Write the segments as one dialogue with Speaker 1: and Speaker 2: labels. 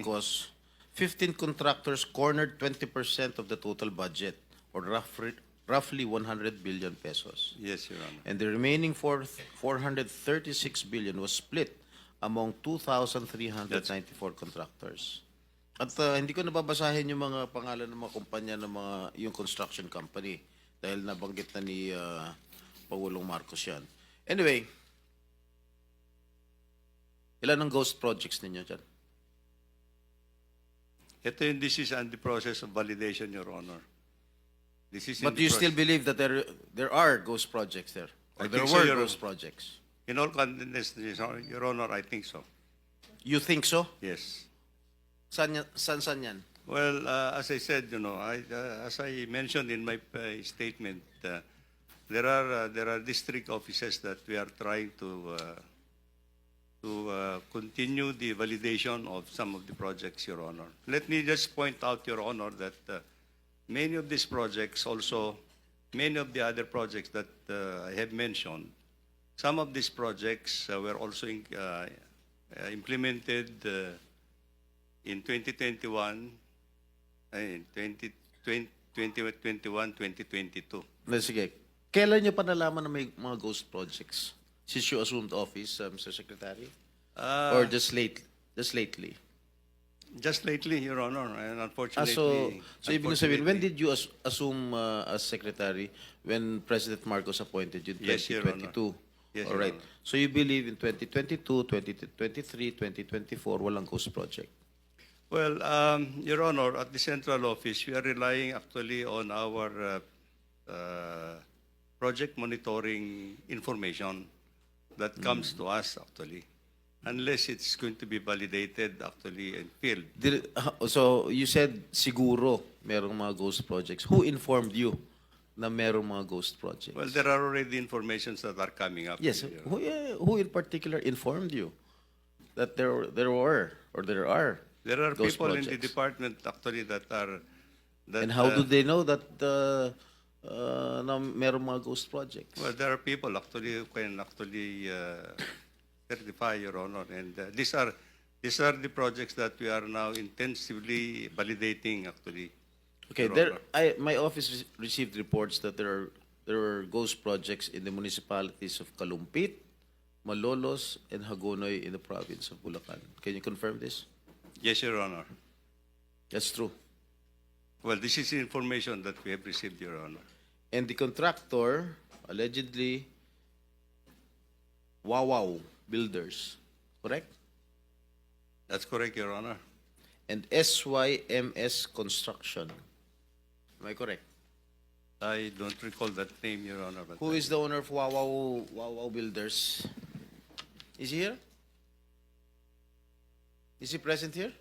Speaker 1: because 15 contractors cornered 20% of the total budget, or roughly 100 billion pesos.
Speaker 2: Yes, Your Honor.
Speaker 1: And the remaining 436 billion was split among 2,394 contractors. At hindi ko nababasahin yung mga pangalan ng mga kumpanya ng yung construction company dahil nabanggit na ni Pangulong Marcos yan. Anyway, ilan ang ghost projects ninyo dyan?
Speaker 2: This is on the process of validation, Your Honor. This is
Speaker 1: But you still believe that there are ghost projects there? Or
Speaker 2: I
Speaker 1: there
Speaker 2: think so,
Speaker 1: were
Speaker 2: Your
Speaker 1: ghost projects?
Speaker 2: In all confidence, Your Honor, I think so.
Speaker 1: You think so?
Speaker 2: Yes.
Speaker 1: Saan yan?
Speaker 2: Well, as I said, as I mentioned in my statement, there are district offices that we are trying to continue the validation of some of the projects, Your Honor. Let me just point out, Your Honor, that many of these projects also, many of the other projects that I have mentioned, some of these projects were also implemented in 2021, 2022.
Speaker 1: Sige. Kailan nyo pa nalaman na may mga ghost projects? Since you assumed office, Mr. Secretary? Or just lately?
Speaker 2: Just lately, Your Honor, and unfortunately.
Speaker 1: So ibig sabihin, when did you assume as Secretary when President Marcos appointed you in
Speaker 2: Yes, Your
Speaker 1: 2022?
Speaker 2: Yes,
Speaker 1: All
Speaker 2: Your
Speaker 1: right.
Speaker 2: Honor.
Speaker 1: So you believe in 2022, 2023, 2024, walang ghost project?
Speaker 2: Well, Your Honor, at the central office, we are relying actually on our project monitoring information that comes to us actually, unless it's going to be validated actually in field.
Speaker 1: So you said siguro merong mga ghost projects. Who informed you na merong mga ghost projects?
Speaker 2: Well, there are already informations that are coming up.
Speaker 1: Yes.
Speaker 2: Your Honor.
Speaker 1: Who in particular informed you that there were or there are?
Speaker 2: There are
Speaker 1: ghost
Speaker 2: people in the
Speaker 1: projects?
Speaker 2: department actually that are.
Speaker 1: And how do they know that na merong mga ghost projects?
Speaker 2: Well, there are people actually who can actually certify, Your Honor, and these are the projects that we are now intensively validating actually.
Speaker 1: Okay,
Speaker 2: Your Honor.
Speaker 1: my office received reports that there were ghost projects in the municipalities of Kalumpit, Malolos, and Hagonoy in the province of Bulacan. Can you confirm this?
Speaker 2: Yes, Your Honor.
Speaker 1: That's true.
Speaker 2: Well, this is information that we have received, Your Honor.
Speaker 1: And the contractor, allegedly, Wawaw Builders, correct?
Speaker 2: That's correct, Your Honor.
Speaker 1: And SYMS Construction. Am I correct?
Speaker 2: I don't recall that name, Your Honor. But
Speaker 1: Who is the owner of Wawaw Builders? Is he here? Is he present here?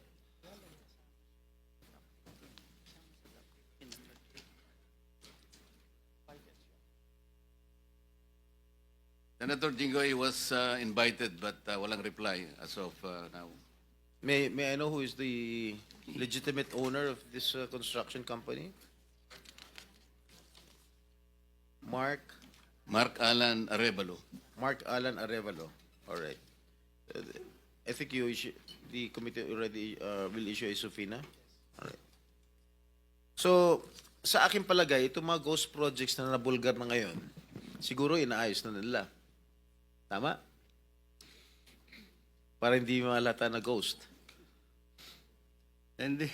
Speaker 3: Senator Jinggoy was invited but walang reply as of now.
Speaker 1: May I know who is the legitimate owner of this construction company? Mark
Speaker 3: Alan Arevalo.
Speaker 1: Alan Arevalo. All right. I think the committee already will issue a subpoena. All right. So, sa aking palagay, itong mga ghost projects na nabulgar na ngayon, siguro inaayos na nila. Tama? Para hindi malata na ghost.
Speaker 2: And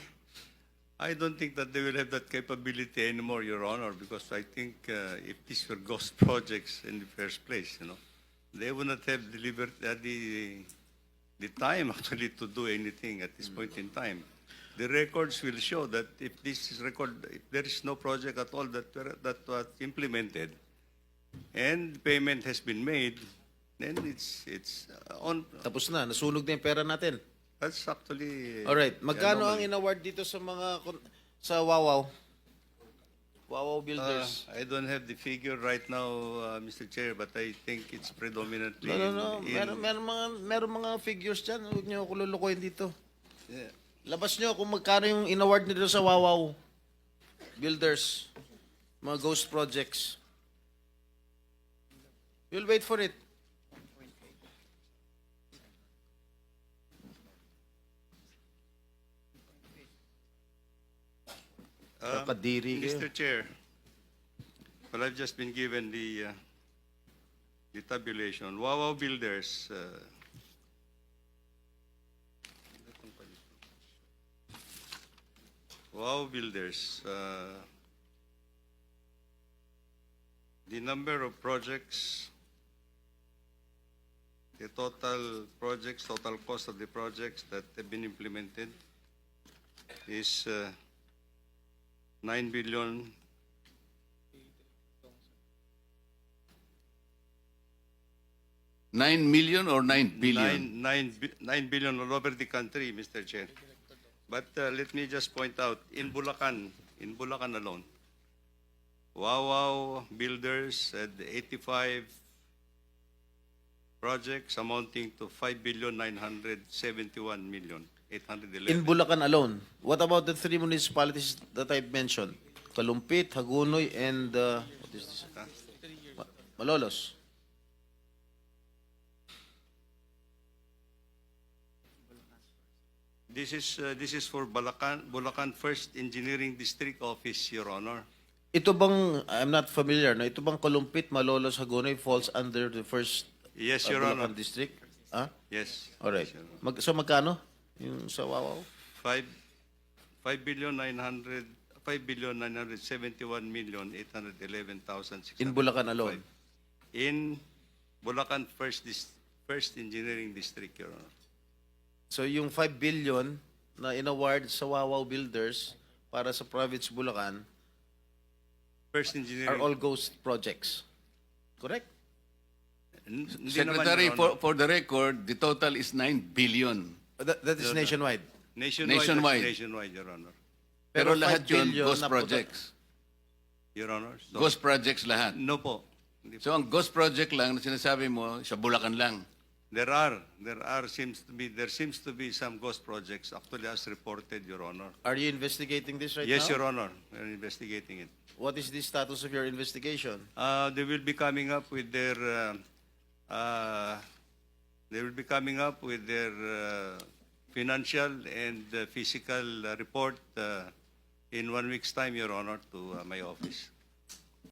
Speaker 2: I don't think that they will have that capability anymore, Your Honor, because I think if these were ghost projects in the first place, they would not have delivered the time actually to do anything at this point in time. The records will show that if there is no project at all that was implemented, and payment has been made, then it's on.
Speaker 1: Tapos na, nasunog na yung pera natin.
Speaker 2: That's actually.
Speaker 1: Alright, magkano ang
Speaker 2: anomaly.
Speaker 1: in-award dito sa sa Wawaw? Wawaw Builders.
Speaker 2: I don't have the figure right now, Mr. Chair, but I think it's predominantly.
Speaker 1: No. Meron mga figures dyan. Huwag niyo ako lulukoyin dito.
Speaker 2: Yeah.
Speaker 1: Labas niyo kung magkano yung in-award nito sa Wawaw Builders. Mga ghost projects. We'll wait for it. Kakadiri kayo.
Speaker 2: Mr. Chair, well, I've just been given the tabulation. Wawaw Builders, the number of projects, the total projects, total cost of the projects that have been implemented is 9 billion.
Speaker 3: 9 million or 9 billion?
Speaker 2: 9 billion all over the country, Mr. Chair. But let me just point out, in Bulacan alone, Wawaw Builders had 85 projects amounting to 5,971,811,000.
Speaker 1: In Bulacan alone. What about the three municipalities that I mentioned? Kalumpit, Hagunoy, and what is this? Malolos.
Speaker 2: This is for Bulacan First Engineering District Office, Your Honor.
Speaker 1: Ito bang, I'm not familiar, no? Ito bang Kalumpit, Malolos, Hagunoy falls under the first
Speaker 2: Yes, Your
Speaker 1: Bulacan
Speaker 2: Honor.
Speaker 1: district? Ah?
Speaker 2: Yes.
Speaker 1: Alright.
Speaker 2: Yes, Your Honor.
Speaker 1: So magkano? Yung sa Wawaw?
Speaker 2: 5,971,811,600.
Speaker 1: In Bulacan alone?
Speaker 2: In Bulacan First Engineering District, Your Honor.
Speaker 1: So yung 5 billion na inaward sa Wawaw Builders para sa province Bulacan
Speaker 2: First
Speaker 1: are
Speaker 2: Engineering.
Speaker 1: all ghost projects. Correct?
Speaker 2: Hindi
Speaker 3: Secretary,
Speaker 2: naman, Your Honor.
Speaker 3: for the record, the total is 9 billion.
Speaker 1: That is nationwide.
Speaker 3: Nationwide.
Speaker 2: Nationwide, Your Honor.
Speaker 3: Pero
Speaker 1: Pero
Speaker 3: lahat
Speaker 1: 5
Speaker 3: yun,
Speaker 1: billion
Speaker 3: ghost
Speaker 1: na
Speaker 3: projects.
Speaker 2: Your Honor. So,
Speaker 3: Ghost projects lahat.
Speaker 2: No po. Hindi po.
Speaker 3: So ang ghost project lang na sinasabi mo, sa Bulacan lang.
Speaker 2: There seems to be some ghost projects actually as reported, Your Honor.
Speaker 1: Are you investigating this right
Speaker 2: Yes,
Speaker 1: now?
Speaker 2: Your Honor. We're investigating it.
Speaker 1: What is the status of your investigation?
Speaker 2: They will be coming up with their financial and physical report in 1 week's time, Your Honor, to my office.